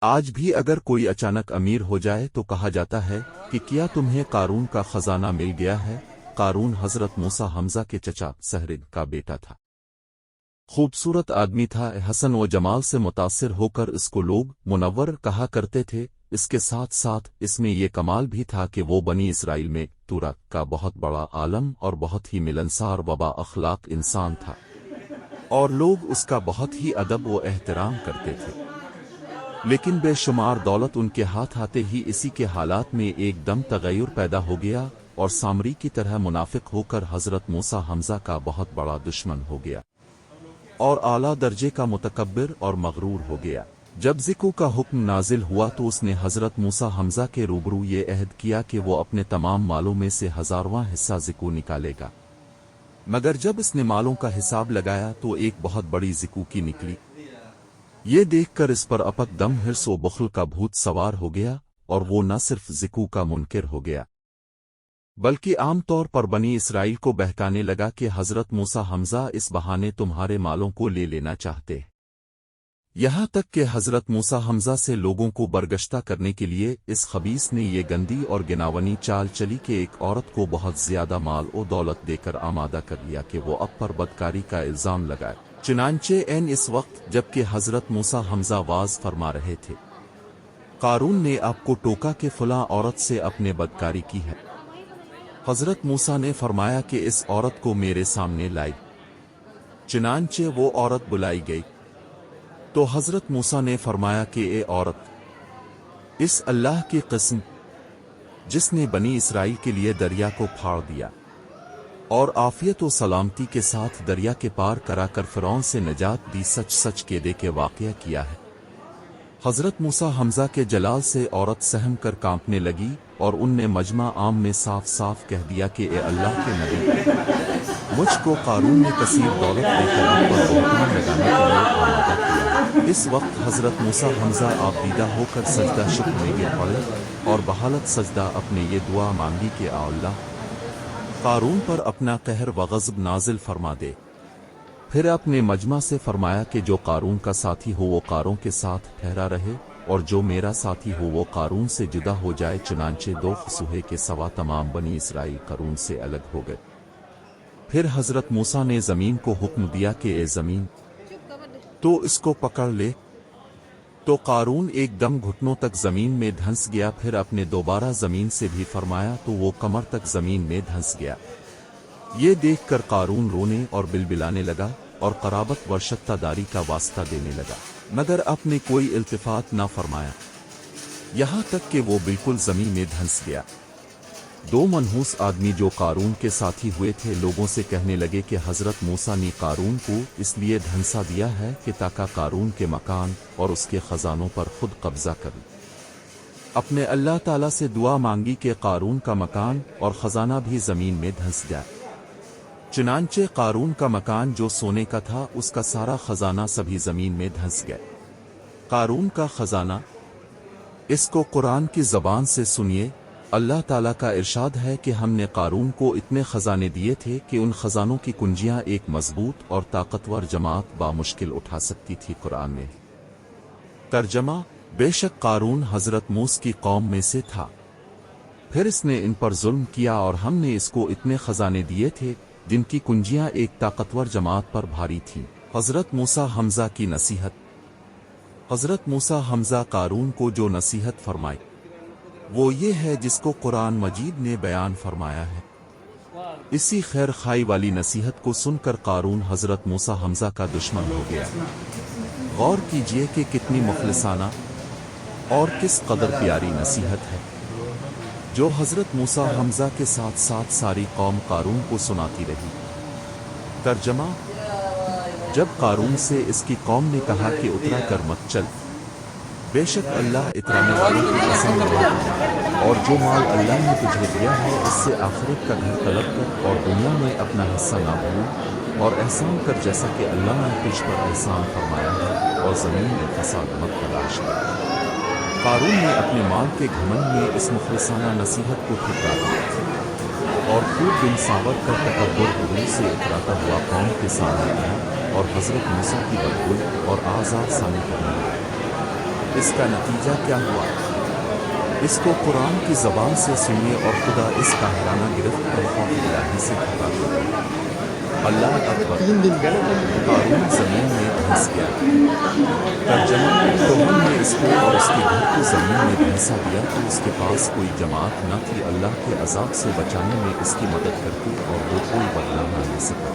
آج بھی اگر کوئی اچانک امیر ہو جائے تو کہا جاتا ہے کہ کیا تمہیں قارون کا خزانہ مل گیا ہے؟ قارون حضرت موسیٰ حمزہ کے چچا سہرگ کا بیٹا تھا۔ خوبصورت آدمی تھا، حسن و جمال سے متاثر ہو کر اس کو لوگ منور کہا کرتے تھے۔ اس کے ساتھ ساتھ اس میں یہ کمال بھی تھا کہ وہ بنی اسرائیل میں تورات کا بہت بڑا عالم اور بہت ہی ملنسار و با اخلاق انسان تھا، اور لوگ اس کا بہت ہی ادب و احترام کرتے تھے۔ لیکن بے شمار دولت ان کے ہاتھ آتے ہی اسی کے حالات میں ایک دم تغیر پیدا ہو گیا اور سامری کی طرح منافق ہو کر حضرت موسیٰ حمزہ کا بہت بڑا دشمن ہو گیا اور اعلیٰ درجے کا متکبر اور مغرور ہو گیا۔ جب زکو کا حکم نازل ہوا تو اس نے حضرت موسیٰ حمزہ کے روبرو یہ عہد کیا کہ وہ اپنے تمام مالوں میں سے 1000واں حصہ زکو نکالے گا، مگر جب اس نے مالوں کا حساب لگایا تو ایک بہت بڑی زکو کی نکلی۔ یہ دیکھ کر اس پر اپک دم حرص و بخل کا بھوت سوار ہو گیا اور وہ نہ صرف زکو کا منکر ہو گیا بلکہ عام طور پر بنی اسرائیل کو بہکانے لگا کہ حضرت موسیٰ حمزہ اس بہانے تمہارے مالوں کو لے لینا چاہتے ہیں۔ یہاں تک کہ حضرت موسیٰ حمزہ سے لوگوں کو برگشتہ کرنے کے لیے اس خبیث نے یہ گندی اور گناونی چال چلی کہ ایک عورت کو بہت زیادہ مال و دولت دے کر آمادہ کر لیا کہ وہ اب پر بدکاری کا الزام لگائے۔ چنانچہ اس وقت جبکہ حضرت موسیٰ حمزہ واز فرما رہے تھے، قارون نے آپ کو ٹوکا کہ فلاں عورت سے اپنے بدکاری کی ہے۔ حضرت موسیٰ نے فرمایا کہ اس عورت کو میرے سامنے لائی۔ چنانچہ وہ عورت بلائی گئی تو حضرت موسیٰ نے فرمایا کہ اے عورت، اس اللہ کی قسم جس نے بنی اسرائیل کے لیے دریا کو پھاڑ دیا اور عافیت و سلامتی کے ساتھ دریا کے پار کرا کر فرعون سے نجات دی، سچ سچ کے دے کے واقعہ کیا ہے۔ حضرت موسیٰ حمزہ کے جلال سے عورت سہم کر کانپنے لگی اور ان نے مجمع عام میں صاف صاف کہہ دیا کہ اے اللہ کے نبی، مجھ کو قارون نے کثیر دولت دے کر آپ پر بہتان لگانے کے لیے آمادہ کیا۔ اس وقت حضرت موسیٰ حمزہ آبدیدہ ہو کر سجدہ شکر میں گر پڑے اور بحالت سجدہ اپنے یہ دعا مانگی کہ اے اللہ، قارون پر اپنا قہر و غضب نازل فرما دے۔ پھر اپنے مجمع سے فرمایا کہ جو قارون کا ساتھی ہو وہ قارون کے ساتھ ٹھہرا رہے اور جو میرا ساتھی ہو وہ قارون سے جدا ہو جائے۔ چنانچہ 2 فسوہے کے سوا تمام بنی اسرائیل قارون سے الگ ہو گئے۔ پھر حضرت موسیٰ نے زمین کو حکم دیا کہ اے زمین، تو اس کو پکڑ لے۔ تو قارون ایک دم گھٹنوں تک زمین میں دھنس گیا، پھر اپنے دوبارہ زمین سے بھی فرمایا تو وہ کمر تک زمین میں دھنس گیا۔ یہ دیکھ کر قارون رونے اور بلبلانے لگا اور قرابت و شتہ داری کا واسطہ دینے لگا، مگر آپ نے کوئی التفات نہ فرمایا، یہاں تک کہ وہ بالکل زمین میں دھنس گیا۔ 2 منحوس آدمی جو قارون کے ساتھی ہوئے تھے لوگوں سے کہنے لگے کہ حضرت موسیٰ نے قارون کو اس لیے دھنسا دیا ہے کہ تاکہ قارون کے مکان اور اس کے خزانوں پر خود قبضہ کر لے۔ اپنے اللہ تعالیٰ سے دعا مانگی کہ قارون کا مکان اور خزانہ بھی زمین میں دھنس جائے۔ چنانچہ قارون کا مکان جو سونے کا تھا اس کا سارا خزانہ سبھی زمین میں دھنس گئے۔ قارون کا خزانہ، اس کو قرآن کی زبان سے سنیے۔ اللہ تعالیٰ کا ارشاد ہے کہ ہم نے قارون کو اتنے خزانے دیے تھے کہ ان خزانوں کی کنجیاں ایک مضبوط اور طاقتور جماعت بامشکل اٹھا سکتی تھی۔ قرآن میں ترجمہ: بے شک قارون حضرت موسیٰ کی قوم میں سے تھا، پھر اس نے ان پر ظلم کیا اور ہم نے اس کو اتنے خزانے دیے تھے جن کی کنجیاں ایک طاقتور جماعت پر بھاری تھیں۔ حضرت موسیٰ حمزہ کی نصیحت۔ حضرت موسیٰ حمزہ قارون کو جو نصیحت فرمائی وہ یہ ہے جس کو قرآن مجید نے بیان فرمایا ہے۔ اسی خیر خائی والی نصیحت کو سن کر قارون حضرت موسیٰ حمزہ کا دشمن ہو گیا۔ غور کیجئے کہ کتنی مخلصانہ اور کس قدر پیاری نصیحت ہے جو حضرت موسیٰ حمزہ کے ساتھ ساتھ ساری قوم قارون کو سناتی رہی۔ ترجمہ: جب قارون سے اس کی قوم نے کہا کہ اترا کر مت چل، بے شک اللہ اترانے والوں کی قسم نہیں، اور جو مال اللہ نے تجھے دیا ہے اس سے آخرت کا گھر طلب کر اور دنیا میں اپنا حصہ نہ بھول اور احسان کر جیسا کہ اللہ نے تجھ پر احسان فرمایا ہے، اور زمین میں فساد مت تلاش کر۔ قارون نے اپنے مال کے گھمنڈ میں اس مخلصانہ نصیحت کو ٹھکرا دیا اور خوب بن ساور کر تکبر غرور سے اتراتا ہوا قوم کے سامنے آیا اور حضرت موسیٰ کی بدگوئی اور آزار ثانی کرنے لگا۔ اس کا نتیجہ کیا ہوا؟ اس کو قرآن کی زبان سے سنیے اور خدا اس قاہرانہ گرفت اور خوف الہی سے کھپا دے۔ اللہ اکبر۔ قارون زمین میں دھنس گیا۔ ترجمہ: تو ہم نے اس کو اور اس کے گھر کو زمین میں دھنسا دیا تو اس کے پاس کوئی جماعت نہ تھی اللہ کے عذاب سے بچانے میں اس کی مدد کرتی اور وہ کوئی بدلہ نہ لے سکا۔